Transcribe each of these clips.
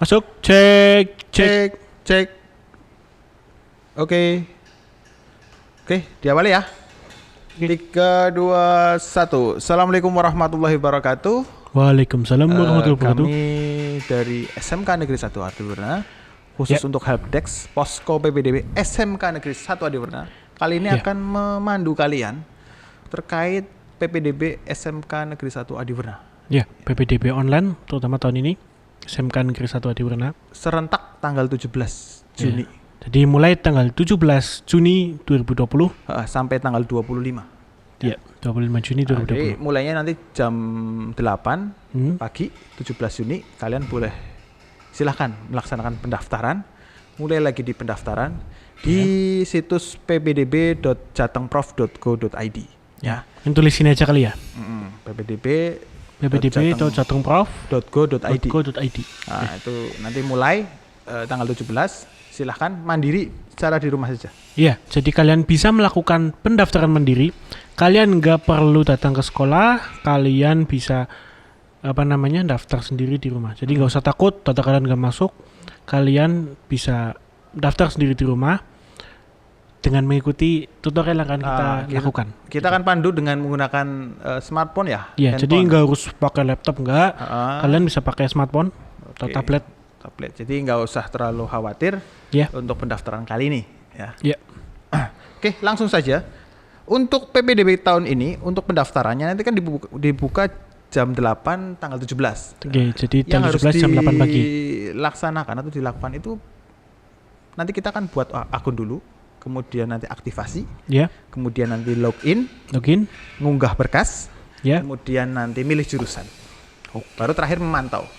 Masuk, cek. Cek. Oke, diawali ya. 3, 2, 1. Assalamualaikum warahmatullahi wabarakatuh. Waalaikumsalam warahmatullahi wabarakatuh. Kami dari SMK Negeri 1 Adiwerna, khusus untuk Helpdesk Posko PPDB SMK Negeri 1 Adiwerna. Kali ini akan memandu kalian terkait PPDB SMK Negeri 1 Adiwerna. Ya, PPDB online terutama tahun ini SMK Negeri 1 Adiwerna serentak tanggal 17 Juni. Jadi mulai tanggal 17 Juni 2020 sampai tanggal 25. Ya, 25 Juni 2020. Jadi mulainya nanti jam 8 pagi 17 Juni kalian boleh silahkan melaksanakan pendaftaran. Mulai lagi di pendaftaran di situs ppdb.jatengprof.go.id ya. Ini tulis sini aja kali ya. ppdb.jatengprof.go.id. Nah, itu nanti mulai tanggal 17. Silahkan mandiri secara di rumah saja. Iya, jadi kalian bisa melakukan pendaftaran mandiri. Kalian nggak perlu datang ke sekolah, kalian bisa daftar sendiri di rumah. Jadi nggak usah takut data kalian nggak masuk, kalian bisa daftar sendiri di rumah dengan mengikuti tutorial yang akan kita lakukan. Kita akan pandu dengan menggunakan smartphone ya. Iya, jadi nggak harus pakai laptop nggak, kalian bisa pakai smartphone atau tablet. Jadi nggak usah terlalu khawatir untuk pendaftaran kali ini ya. Oke, langsung saja. Untuk PPDB tahun ini untuk pendaftarannya nanti kan dibuka jam 8 tanggal 17. Oke, jadi tanggal 17 jam 8 pagi. Dilaksanakan atau dilakukan itu nanti kita akan buat akun dulu, kemudian nanti aktivasi, kemudian nanti login, ngunggah berkas, kemudian nanti milih jurusan. Baru terakhir memantau.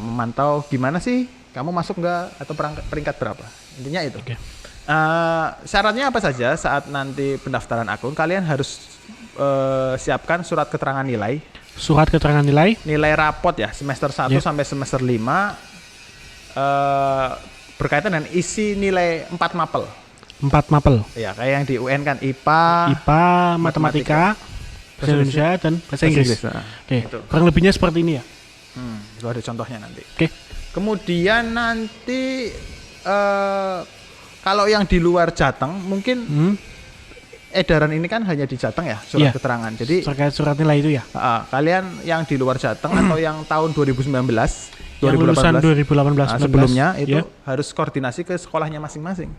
Memantau gimana sih kamu masuk nggak atau peringkat berapa, intinya itu. Syaratnya apa saja saat nanti pendaftaran akun? Kalian harus siapkan surat keterangan nilai rapot ya, semester 1 sampai semester 5 berkaitan dengan isi nilai 4 mapel ya, kayak yang di UN kan IPA, matematika, bahasa Indonesia dan bahasa Inggris. Kurang lebihnya seperti ini ya. Itu ada contohnya nanti. Kemudian nanti kalau yang di luar Jateng mungkin edaran ini kan hanya di Jateng ya, surat keterangan. Jadi terkait surat nilai itu ya. Kalian yang di luar Jateng atau yang tahun 2019, yang lulusan 2018 sebelumnya itu harus koordinasi ke sekolahnya masing-masing.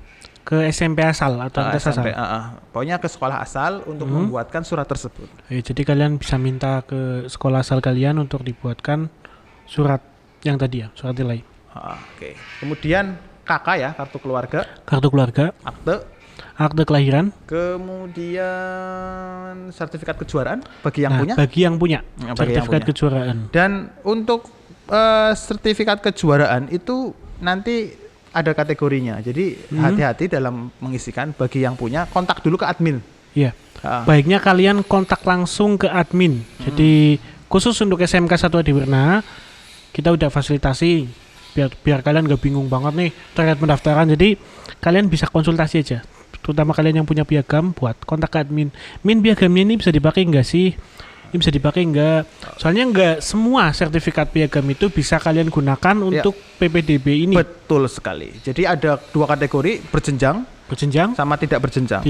Ke SMP asal atau SMP asal. Pokoknya ke sekolah asal untuk membuatkan surat tersebut. Jadi kalian bisa minta ke sekolah asal kalian untuk dibuatkan surat yang tadi ya, surat nilai. Kemudian KK ya, kartu keluarga, akte kelahiran, kemudian sertifikat kejuaraan bagi yang punya, sertifikat kejuaraan. Dan untuk sertifikat kejuaraan itu nanti ada kategorinya. Jadi hati-hati dalam mengisikan. Bagi yang punya, kontak dulu ke admin. Baiknya kalian kontak langsung ke admin. Jadi khusus untuk SMK 1 Adiwerna, kita udah fasilitasi biar kalian gak bingung banget nih terkait pendaftaran. Jadi kalian bisa konsultasi aja, terutama kalian yang punya piagam, buat kontak ke admin. Piagamnya ini bisa dipakai nggak sih? Ini bisa dipakai nggak? Soalnya nggak semua sertifikat piagam itu bisa kalian gunakan untuk PPDB ini. Betul sekali. Jadi ada 2 kategori, berjenjang sama tidak berjenjang.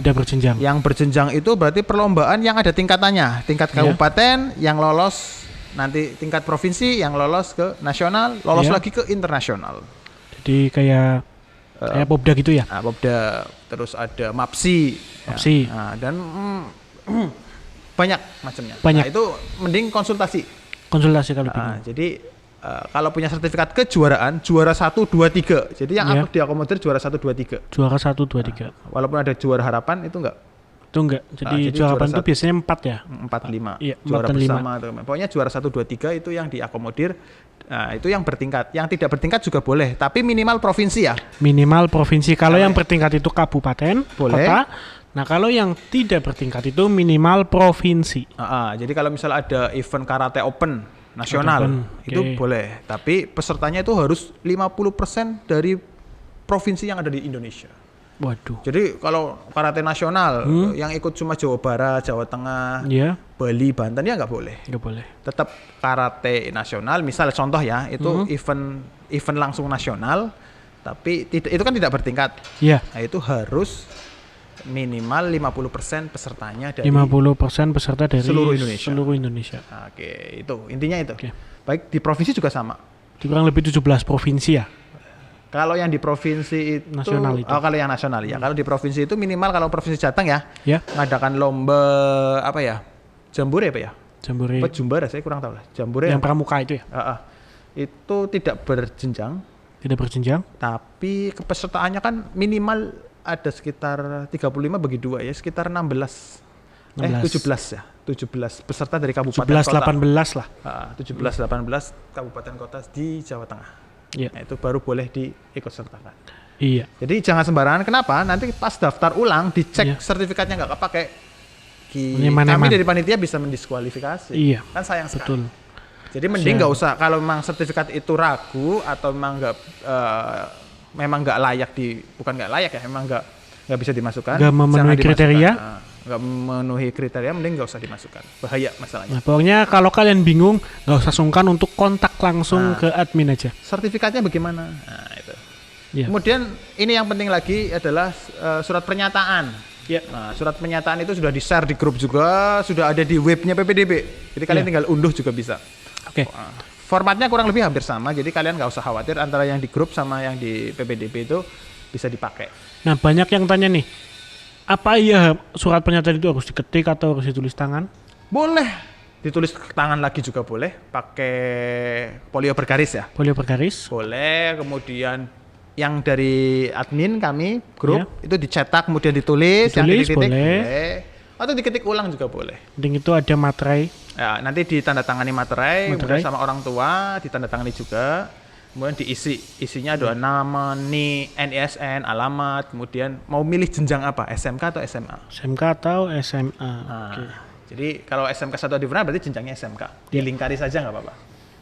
Yang berjenjang itu berarti perlombaan yang ada tingkatannya. Tingkat kabupaten yang lolos, nanti tingkat provinsi yang lolos ke nasional, lolos lagi ke internasional. Jadi kayak Popda gitu ya? Popda, terus ada MAPSI. Dan banyak macamnya. Nah, itu mending konsultasi kalau bingung. Jadi kalau punya sertifikat kejuaraan, juara 1, 2, 3. Jadi yang aku diakomodir juara 1, 2, 3. Walaupun ada juara harapan itu enggak. Jadi juara harapan itu biasanya 4 ya? 4, 5. Juara bersama. Pokoknya juara 1, 2, 3 itu yang diakomodir. Nah, itu yang bertingkat. Yang tidak bertingkat juga boleh, tapi minimal provinsi ya. Minimal provinsi. Kalau yang bertingkat itu kabupaten, kota. Nah, kalau yang tidak bertingkat itu minimal provinsi. Jadi kalau misal ada event karate open nasional, itu boleh. Tapi pesertanya itu harus 50% dari provinsi yang ada di Indonesia. Waduh. Jadi kalau karate nasional yang ikut cuma Jawa Barat, Jawa Tengah, Bali, Banten ya nggak boleh. Nggak boleh. Tetap karate nasional, misal contoh ya, itu event langsung nasional, tapi itu kan tidak bertingkat. Iya. Nah, itu harus minimal 50% pesertanya dari 50% peserta dari seluruh Indonesia. Oke, itu intinya itu. Baik di provinsi juga sama. Kurang lebih 17 provinsi ya. Kalau yang di provinsi itu, nasional itu. Kalau yang nasional ya. Kalau di provinsi itu minimal kalau provinsi Jateng ya, ngadakan lomba apa ya? Jambore apa ya? Jambore. Jumbara saya kurang tahu lah. Jambore. Yang pramuka itu ya? Itu tidak berjenjang. Tidak berjenjang. Tapi kepesertaannya kan minimal ada sekitar 35 bagi 2 ya, sekitar 17 ya. 17 peserta dari kabupaten 17, kota. 18 lah. 17-18 kabupaten kota di Jawa Tengah. Iya. Nah, itu baru boleh diikutsertakan. Iya. Jadi jangan sembarangan. Kenapa? Nanti pas daftar ulang dicek sertifikatnya nggak kepake. Kami dari panitia bisa mendiskualifikasi. Iya. Kan sayang sekali. Betul. Jadi mending nggak usah kalau memang sertifikat itu ragu atau memang nggak layak bukan nggak layak ya, memang nggak bisa dimasukkan. Nggak memenuhi kriteria. Nggak memenuhi kriteria, mending nggak usah dimasukkan. Bahaya masalahnya. Nah, pokoknya kalau kalian bingung, nggak usah sungkan untuk kontak langsung ke admin aja. Sertifikatnya bagaimana? Nah, itu. Ya. Kemudian ini yang penting lagi adalah surat pernyataan. Ya. Nah, surat pernyataan itu sudah di-share di grup juga, sudah ada di webnya PPDB. Jadi kalian tinggal unduh juga bisa. Oke. Formatnya kurang lebih hampir sama, jadi kalian nggak usah khawatir antara yang di grup sama yang di PPDB itu bisa dipakai. Nah, banyak yang tanya nih, apa iya surat pernyataan itu harus diketik atau harus ditulis tangan? Boleh, ditulis tangan lagi juga boleh, pakai polio bergaris ya. Polio bergaris? Boleh, kemudian yang dari admin kami, grup, itu dicetak kemudian ditulis yang diketik boleh. Atau diketik ulang juga boleh. Penting itu ada materai. Ya, nanti ditandatangani materai. Kemudian sama orang tua ditandatangani juga. Kemudian isinya ada nama, NISN, alamat, kemudian mau milih jenjang apa, SMK atau SMA? SMK atau SMA. Okay. Jadi kalau SMK 1 Adiwarna berarti jenjangnya SMK. Dilingkari saja nggak apa-apa.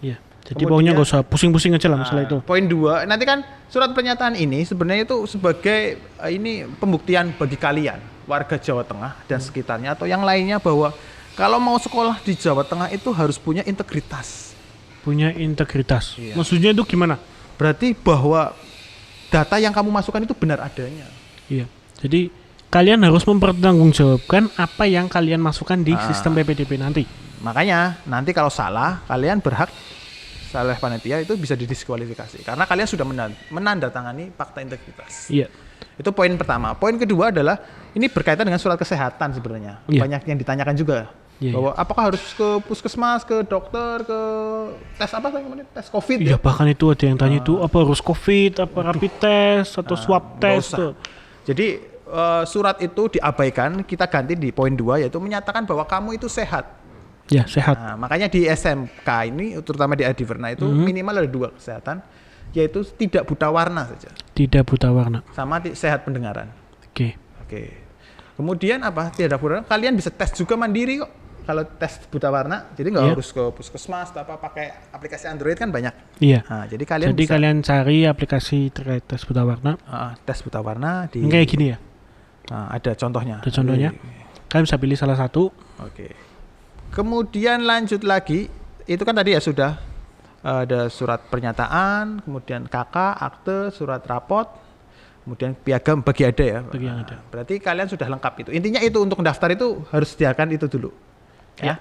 Iya. Jadi pokoknya nggak usah pusing-pusing aja lah masalah itu. Poin 2, nanti kan surat pernyataan ini sebenarnya itu sebagai ini pembuktian bagi kalian warga Jawa Tengah dan sekitarnya atau yang lainnya bahwa kalau mau sekolah di Jawa Tengah itu harus punya integritas. Punya integritas. Iya. Maksudnya itu gimana? Berarti bahwa data yang kamu masukkan itu benar adanya. Iya. Jadi kalian harus mempertanggungjawabkan apa yang kalian masukkan di sistem PPDB nanti. Makanya nanti kalau salah, kalian berhak salah panitia itu bisa didiskualifikasi karena kalian sudah menandatangani fakta integritas. Iya. Itu poin pertama. Poin kedua adalah ini berkaitan dengan surat kesehatan sebenarnya. Iya. Banyak yang ditanyakan juga. Bahwa apakah harus ke puskesmas, ke dokter, ke tes apa namanya? Tes COVID. Iya, bahkan itu ada yang tanya itu apa harus COVID, apa rapid test atau swab test tuh. Jadi surat itu diabaikan, kita ganti di poin 2 yaitu menyatakan bahwa kamu itu sehat. Ya, sehat. Nah, makanya di SMK ini terutama di Adiwarna itu minimal ada 2 kesehatan, yaitu tidak buta warna saja. Tidak buta warna. Sama sehat pendengaran. Oke. Kemudian apa? Tidak buta warna, kalian bisa tes juga mandiri kok. Kalau tes buta warna, jadi nggak harus ke puskesmas atau pakai aplikasi Android kan banyak. Iya. Nah, jadi kalian cari aplikasi terkait tes buta warna. Tes buta warna di. Kayak gini ya. Ada contohnya. Kalian bisa pilih salah satu. Oke. Kemudian lanjut lagi, itu kan tadi ya sudah ada surat pernyataan, kemudian KK, akte, surat rapot, kemudian piagam bagi ada ya. Bagi yang ada. Berarti kalian sudah lengkap itu. Intinya itu untuk mendaftar itu harus sediakan itu dulu. Ya.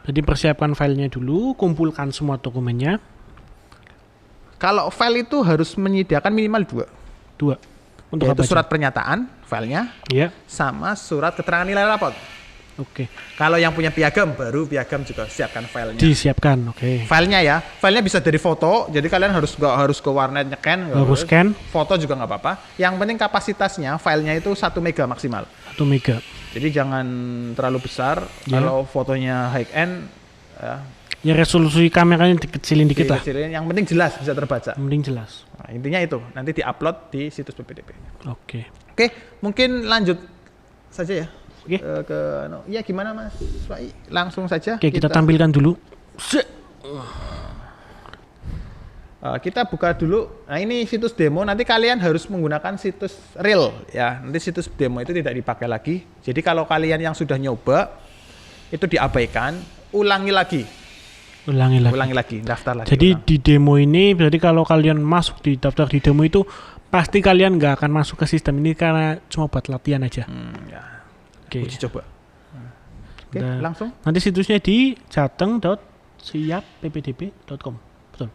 Jadi persiapkan filenya dulu, kumpulkan semua dokumennya. Kalau file itu harus menyediakan minimal 2. Untuk yaitu surat pernyataan, filenya, sama surat keterangan nilai rapot. Oke. Kalau yang punya piagam, baru piagam juga siapkan filenya. Disiapkan, oke. Filenya ya, filenya bisa dari foto, jadi kalian nggak harus ke warnet nyekan. Harus scan. Foto juga nggak apa-apa. Yang penting kapasitasnya, filenya itu 1 mega maksimal. 1 mega. Jadi jangan terlalu besar. Kalau fotonya high end, ya resolusi kameranya dikecilin dikit lah. Yang penting jelas, bisa terbaca. Yang penting jelas. Nah, intinya itu, nanti diupload di situs PPDB. Oke, mungkin lanjut saja ya. Ya gimana Mas Wai? Langsung saja. Oke, kita tampilkan dulu. Kita buka dulu. Nah, ini situs demo. Nanti kalian harus menggunakan situs real ya. Nanti situs demo itu tidak dipakai lagi. Jadi kalau kalian yang sudah nyoba itu diabaikan, ulangi lagi, daftar lagi. Jadi di demo ini berarti kalau kalian masuk di daftar di demo itu pasti kalian nggak akan masuk ke sistem ini karena cuma buat latihan aja. Ya. Oke. Uji coba. Oke, langsung. Nanti situsnya di jateng.siapppdb.com. Betul.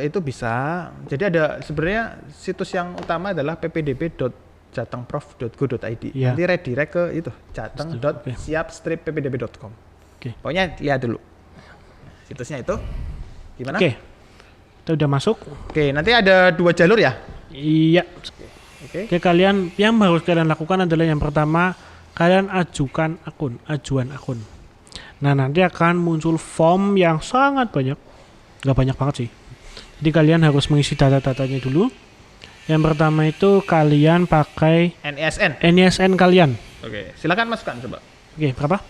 Itu bisa. Jadi ada sebenarnya situs yang utama adalah ppdb.jatengprof.go.id. Ya. Nanti redirect ke itu jateng.siap-ppdb.com. Oke. Pokoknya lihat dulu. Situsnya itu gimana? Oke. Kita udah masuk. Oke, nanti ada 2 jalur ya? Iya. Oke. Oke, kalian yang harus kalian lakukan adalah yang pertama kalian ajuan akun. Nah, nanti akan muncul form yang sangat banyak. Nggak banyak banget sih. Jadi kalian harus mengisi data-datanya dulu. Yang pertama itu kalian pakai NISN kalian. Oke, silakan masukkan coba. Oke, berapa?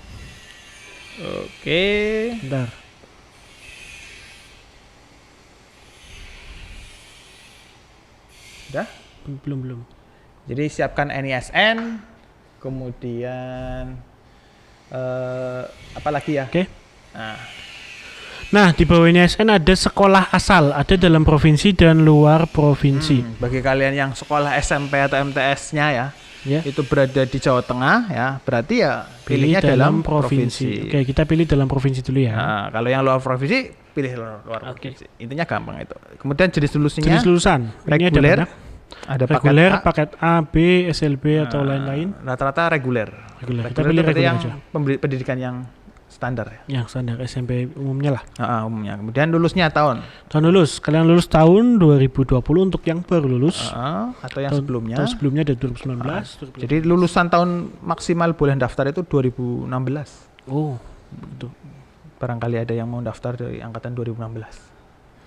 Oke. Bentar. Udah? Belum. Jadi siapkan NISN, kemudian apa lagi ya? Oke. Nah, di bawah NISN ada sekolah asal, ada dalam provinsi dan luar provinsi. Bagi kalian yang sekolah SMP atau MTS-nya ya, itu berada di Jawa Tengah ya, berarti ya pilihnya dalam provinsi. Oke, kita pilih dalam provinsi dulu ya. Nah, kalau yang luar provinsi, pilih luar provinsi. Intinya gampang itu. Kemudian jenis lulusannya. Jenis lulusan. Reguler. Ada reguler, paket A, B, SLB atau lain-lain. Rata-rata reguler. Kita pilih reguler yang aja. Pendidikan yang standar ya. Yang standar SMP umumnya lah. Umumnya. Kemudian lulusnya tahun. Tahun lulus. Kalian lulus tahun 2020 untuk yang baru lulus. Atau yang sebelumnya. Tahun sebelumnya dari 2019. Jadi lulusan tahun maksimal boleh daftar itu 2016. Oh, betul. Barangkali ada yang mau daftar dari angkatan 2016.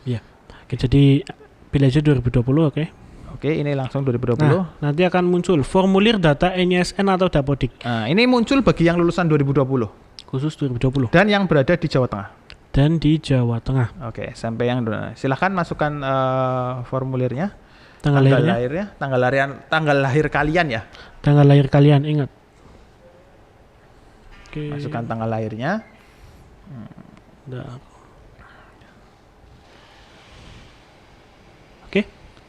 Iya. Oke, jadi pilih aja 2020, oke? Oke, ini langsung 2020. Nah, nanti akan muncul formulir data NISN atau Dapodik. Nah, ini muncul bagi yang lulusan 2020. Khusus 2020. Dan yang berada di Jawa Tengah. Dan di Jawa Tengah. Oke, sampai yang silahkan masukkan formulirnya. Tanggal lahirnya. Tanggal lahir kalian ya. Tanggal lahir kalian, ingat. Oke. Masukkan tanggal lahirnya.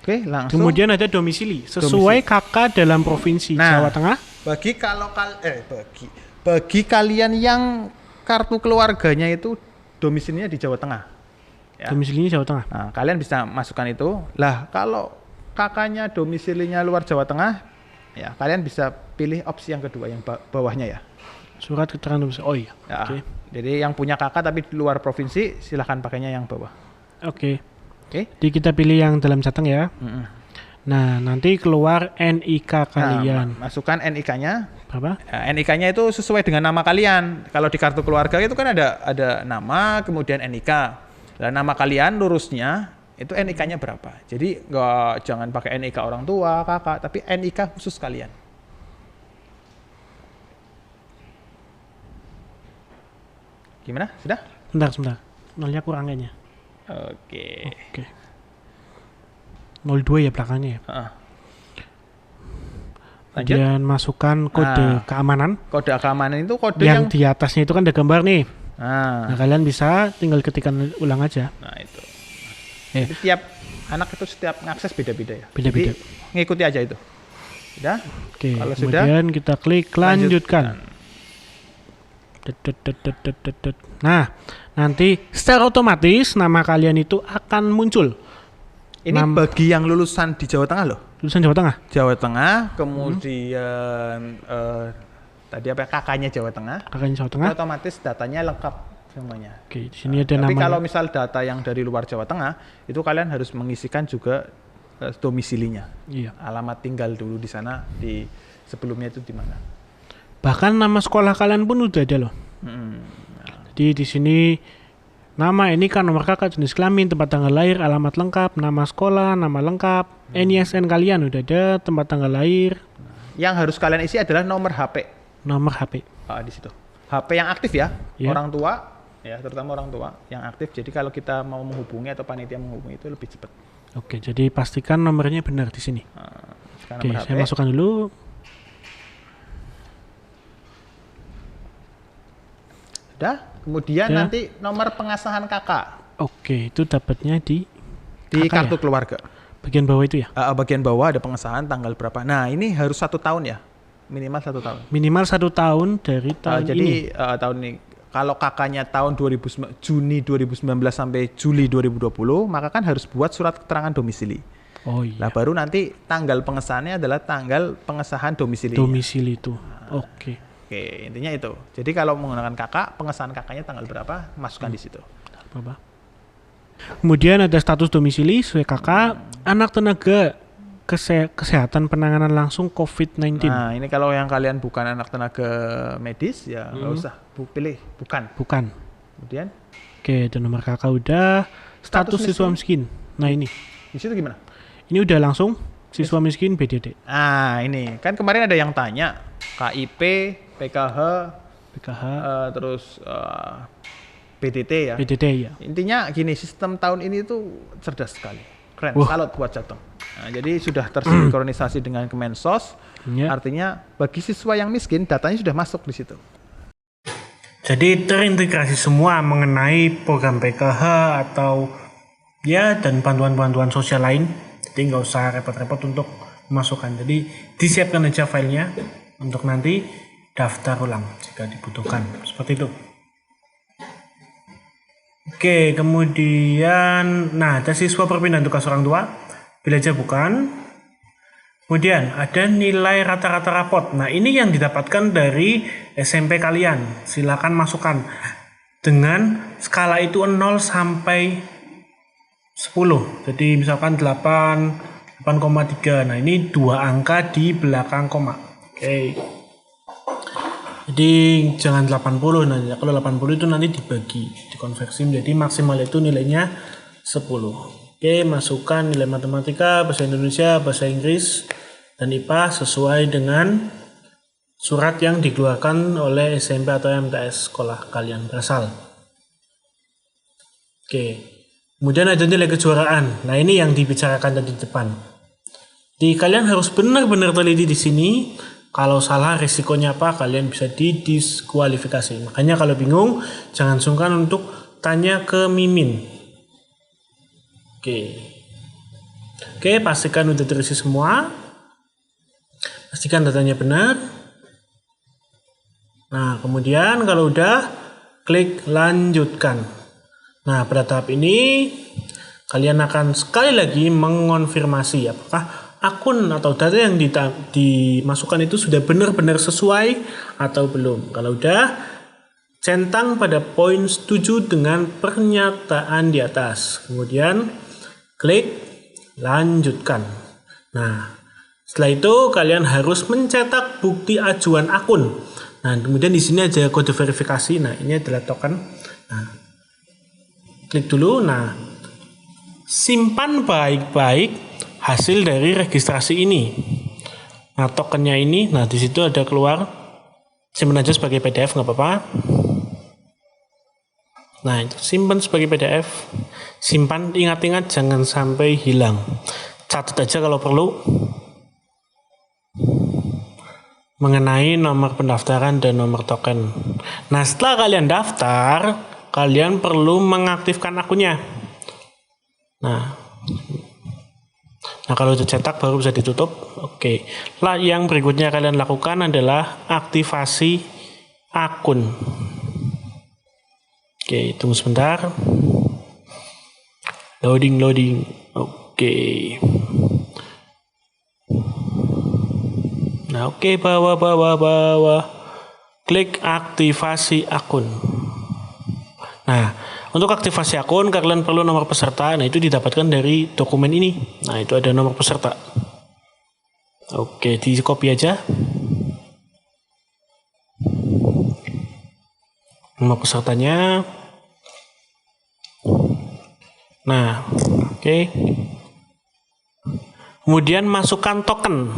Oke, langsung. Kemudian ada domisili sesuai KK dalam provinsi Jawa Tengah. Bagi kalian yang kartu keluarganya itu domisilinya di Jawa Tengah. Ya. Domisilinya Jawa Tengah. Nah, kalian bisa masukkan itu. Lah, kalau kakaknya domisilinya luar Jawa Tengah, ya kalian bisa pilih opsi yang kedua yang bawahnya ya. Surat keterangan domisili. Oh iya. Ya. Okay. Jadi yang punya kakak tapi di luar provinsi silahkan pakainya yang bawah. Oke. Jadi kita pilih yang dalam Jateng ya. Nah, nanti keluar NIK kalian. Masukkan NIK-nya. Berapa? NIK-nya itu sesuai dengan nama kalian. Kalau di kartu keluarga itu kan ada nama, kemudian NIK. Nah, nama kalian lurusnya itu NIK-nya berapa. Jadi jangan pakai NIK orang tua, kakak, tapi NIK khusus kalian. Gimana? Sudah? Sebentar. Nolnya kurang kayaknya. Oke. 02 ya belakangnya ya. Kemudian masukkan kode keamanan. Kode keamanan itu kode yang di atasnya itu kan ada gambar nih. Nah, kalian bisa tinggal ketikkan ulang aja. Nah, itu. Jadi tiap anak itu setiap ngakses beda-beda ya. Beda-beda. Jadi, ngikuti aja itu. Sudah? Oke. Kalau kemudian kita klik lanjutkan. Nah, nanti secara otomatis nama kalian itu akan muncul. Ini bagi yang lulusan di Jawa Tengah loh. Lulusan Jawa Tengah? Jawa Tengah, kemudian tadi apa kakaknya Jawa Tengah. Kakaknya Jawa Tengah. Otomatis datanya lengkap semuanya. Oke, di sini ada nama. Tapi kalau misal data yang dari luar Jawa Tengah, itu kalian harus mengisikan juga domisilinya. Iya. Alamat tinggal dulu di sana, di sebelumnya itu di mana. Bahkan nama sekolah kalian pun udah ada loh. Jadi di sini nama, ini kan nomor kakak, jenis kelamin, tempat tanggal lahir, alamat lengkap, nama sekolah, nama lengkap, NISN kalian udah ada, tempat tanggal lahir. Yang harus kalian isi adalah nomor HP. Nomor HP. Di situ. HP yang aktif ya. Orang tua ya, terutama orang tua yang aktif. Jadi kalau kita mau menghubungi atau panitia menghubungi itu lebih cepat. Oke, jadi pastikan nomornya benar di sini. Oke, saya masukkan dulu. Udah, kemudian nanti nomor pengesahan KK. Oke, itu dapatnya di kartu keluarga. Bagian bawah itu ya? Bagian bawah ada pengesahan tanggal berapa. Nah, ini harus 1 tahun ya, minimal 1 tahun. Minimal 1 tahun dari tahun ini. Jadi tahun ini. Kalau kakaknya tahun Juni 2019 sampai Juli 2020, maka kan harus buat surat keterangan domisili. Oh iya. Nah, baru nanti tanggal pengesahannya adalah tanggal pengesahan domisili. Domisili itu. Oke, intinya itu. Jadi kalau menggunakan kakak, pengesahan kakaknya tanggal berapa, masukkan di situ. Kemudian ada status domisili sesuai kakak, anak tenaga kesehatan penanganan langsung COVID-19. Nah, ini kalau yang kalian bukan anak tenaga medis, ya nggak usah pilih bukan. Kemudian? Oke, dan nomor kakak udah. Status siswa miskin. Nah ini. Di situ gimana? Ini udah langsung siswa miskin BDD. Ini kan kemarin ada yang tanya KIP, PKH, terus PDT ya. PDT ya. Intinya gini, sistem tahun ini tuh cerdas sekali, keren. Salut buat Jateng. Nah, jadi sudah tersinkronisasi dengan Kemensos. Artinya bagi siswa yang miskin datanya sudah masuk di situ. Jadi terintegrasi semua mengenai program PKH atau ya dan bantuan-bantuan sosial lain. Jadi nggak usah repot-repot untuk memasukkan. Jadi disiapkan aja filenya untuk nanti daftar ulang jika dibutuhkan. Seperti itu. Oke, kemudian ada siswa perpindahan tugas orang tua, belajar bukan. Kemudian ada nilai rata-rata rapot. Nah, ini yang didapatkan dari SMP kalian. Silakan masukkan dengan skala itu 0 sampai 10. Jadi misalkan 8,3. Nah, ini 2 angka di belakang koma. Oke. Jadi jangan 80. Nah, kalau 80 itu nanti dibagi, dikonversi menjadi maksimal itu nilainya 10. Oke, masukkan nilai matematika, bahasa Indonesia, bahasa Inggris, dan IPA sesuai dengan surat yang dikeluarkan oleh SMP atau MTS sekolah kalian berasal. Oke, kemudian ada nilai kejuaraan. Nah, ini yang dibicarakan tadi di depan. Jadi kalian harus benar-benar teliti di sini. Kalau salah risikonya apa, kalian bisa didiskualifikasi. Makanya kalau bingung, jangan sungkan untuk tanya ke Mimin. Oke, pastikan udah terisi semua. Pastikan datanya benar. Nah, kemudian kalau udah, klik lanjutkan. Nah, pada tahap ini, kalian akan sekali lagi mengonfirmasi apakah akun atau data yang dimasukkan itu sudah benar-benar sesuai atau belum. Kalau udah, centang pada poin setuju dengan pernyataan di atas. Kemudian klik lanjutkan. Nah, setelah itu kalian harus mencetak bukti ajuan akun. Nah, kemudian di sini ada kode verifikasi. Nah, ini adalah token. Nah, klik dulu. Nah, simpan baik-baik hasil dari registrasi ini. Nah, tokennya ini, nah di situ ada keluar, simpan aja sebagai PDF nggak apa-apa. Nah, itu simpan sebagai PDF, simpan, ingat-ingat jangan sampai hilang. Catat aja kalau perlu mengenai nomor pendaftaran dan nomor token. Nah, setelah kalian daftar, kalian perlu mengaktifkan akunnya. Nah, kalau udah cetak baru bisa ditutup. Oke. Lah, yang berikutnya kalian lakukan adalah aktivasi akun. Oke, tunggu sebentar. Loading. Oke. Nah, oke, bawah. Klik aktivasi akun. Nah, untuk aktivasi akun, kalian perlu nomor peserta. Nah, itu didapatkan dari dokumen ini. Nah, itu ada nomor peserta. Oke, di copy aja. Nomor pesertanya. Nah, oke. Kemudian masukkan token.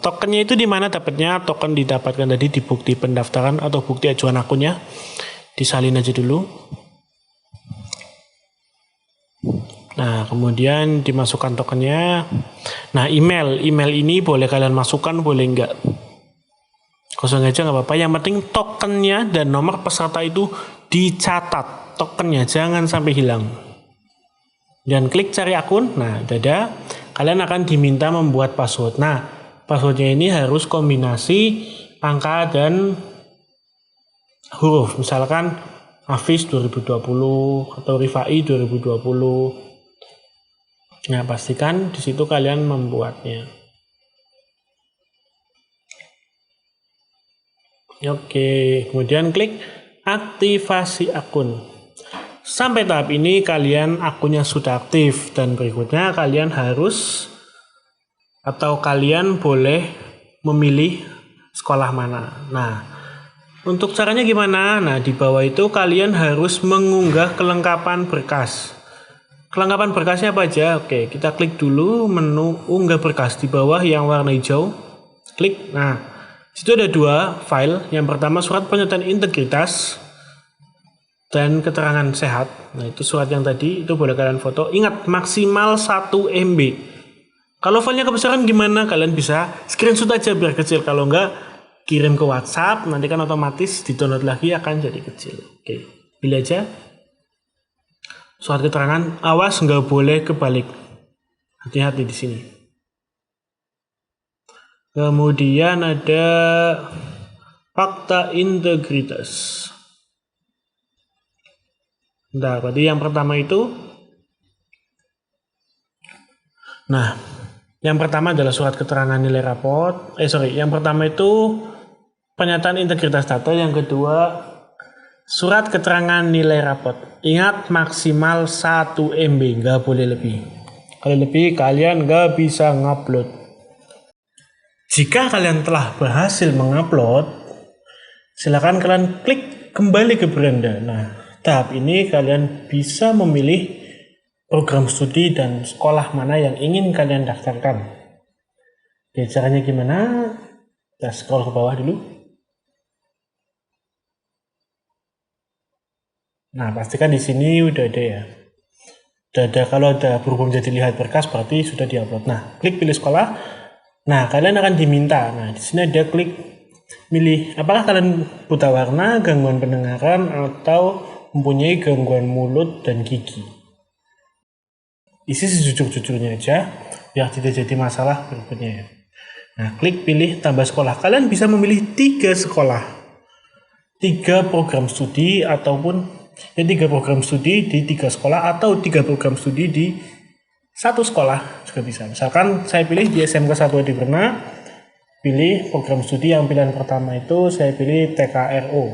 Tokennya itu di mana dapatnya? Token didapatkan tadi di bukti pendaftaran atau bukti ajuan akunnya. Disalin aja dulu. Nah, kemudian dimasukkan tokennya. Nah, email ini boleh kalian masukkan, boleh enggak. Kosong aja nggak apa-apa. Yang penting tokennya dan nomor peserta itu dicatat. Tokennya jangan sampai hilang. Dan klik cari akun. Nah, udah. Kalian akan diminta membuat password. Nah, passwordnya ini harus kombinasi angka dan huruf. Misalkan Hafiz 2020 atau Rifai 2020. Nah, pastikan di situ kalian membuatnya. Oke, kemudian klik aktivasi akun. Sampai tahap ini kalian akunnya sudah aktif dan berikutnya kalian harus atau kalian boleh memilih sekolah mana. Nah, untuk caranya gimana? Nah, di bawah itu kalian harus mengunggah kelengkapan berkas. Kelengkapan berkasnya apa aja? Oke, kita klik dulu menu unggah berkas di bawah yang warna hijau. Klik. Nah, situ ada 2 file. Yang pertama surat pernyataan integritas dan keterangan sehat. Nah, itu surat yang tadi itu boleh kalian foto. Ingat maksimal 1 MB. Kalau filenya kebesaran gimana? Kalian bisa screenshot aja biar kecil. Kalau enggak kirim ke WhatsApp, nanti kan otomatis di-download lagi akan jadi kecil. Oke, pilih aja. Surat keterangan, awas nggak boleh kebalik. Hati-hati di sini. Kemudian ada fakta integritas. Nah, berarti yang pertama itu. Nah, yang pertama adalah surat keterangan nilai raport. Yang pertama itu pernyataan integritas data. Yang kedua, surat keterangan nilai raport. Ingat maksimal 1 MB, nggak boleh lebih. Kalau lebih, kalian nggak bisa ngupload. Jika kalian telah berhasil mengupload, silakan kalian klik kembali ke beranda. Nah, tahap ini kalian bisa memilih program studi dan sekolah mana yang ingin kalian daftarkan. Oke, caranya gimana? Kita scroll ke bawah dulu. Nah, pastikan di sini udah ada ya. Udah ada, kalau ada berhubung jadi lihat berkas berarti sudah diupload. Nah, klik pilih sekolah. Nah, kalian akan diminta. Nah, di sini ada klik milih apakah kalian buta warna, gangguan pendengaran, atau mempunyai gangguan mulut dan gigi. Isi sejujur-jujurnya aja, biar tidak jadi masalah berikutnya ya. Nah, klik pilih tambah sekolah. Kalian bisa memilih 3 sekolah, 3 program studi ataupun 3 program studi di 3 sekolah atau 3 program studi di 1 sekolah juga bisa. Misalkan saya pilih di SMK 1 Adi Berna, pilih program studi yang pilihan pertama itu saya pilih TKRO.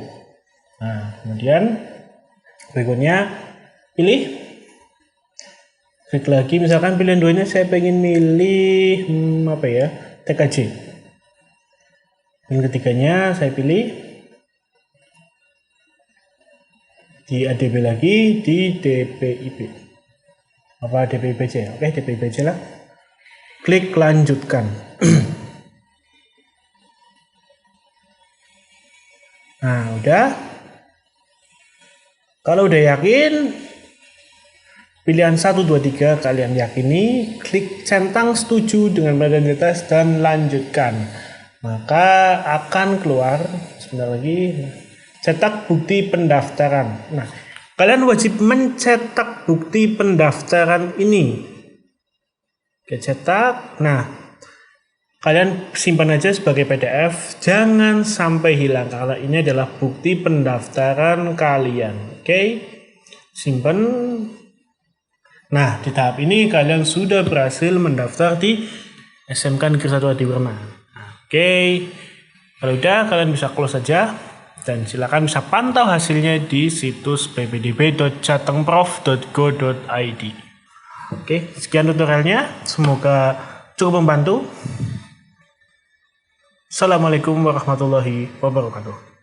Nah, kemudian berikutnya pilih, klik lagi, misalkan pilihan 2-nya saya pengen milih TKJ. Dan ketiganya saya pilih di ADB lagi, di DPIB. Apa DPIBC? Oke, DPIBC lah. Klik lanjutkan. Nah, udah. Kalau udah yakin, pilihan 1, 2, 3 kalian yakini, klik centang setuju dengan identitas dan lanjutkan. Maka akan keluar sebentar lagi cetak bukti pendaftaran. Nah, kalian wajib mencetak bukti pendaftaran ini. Oke, cetak. Nah, kalian simpan aja sebagai PDF, jangan sampai hilang karena ini adalah bukti pendaftaran kalian. Oke, simpan. Nah, di tahap ini kalian sudah berhasil mendaftar di SMK Negeri 1 Adi Berna. Oke, kalau udah kalian bisa close saja dan silakan bisa pantau hasilnya di situs ppdb.jatengprof.go.id. Oke, sekian tutorialnya, semoga cukup membantu. Assalamualaikum warahmatullahi wabarakatuh.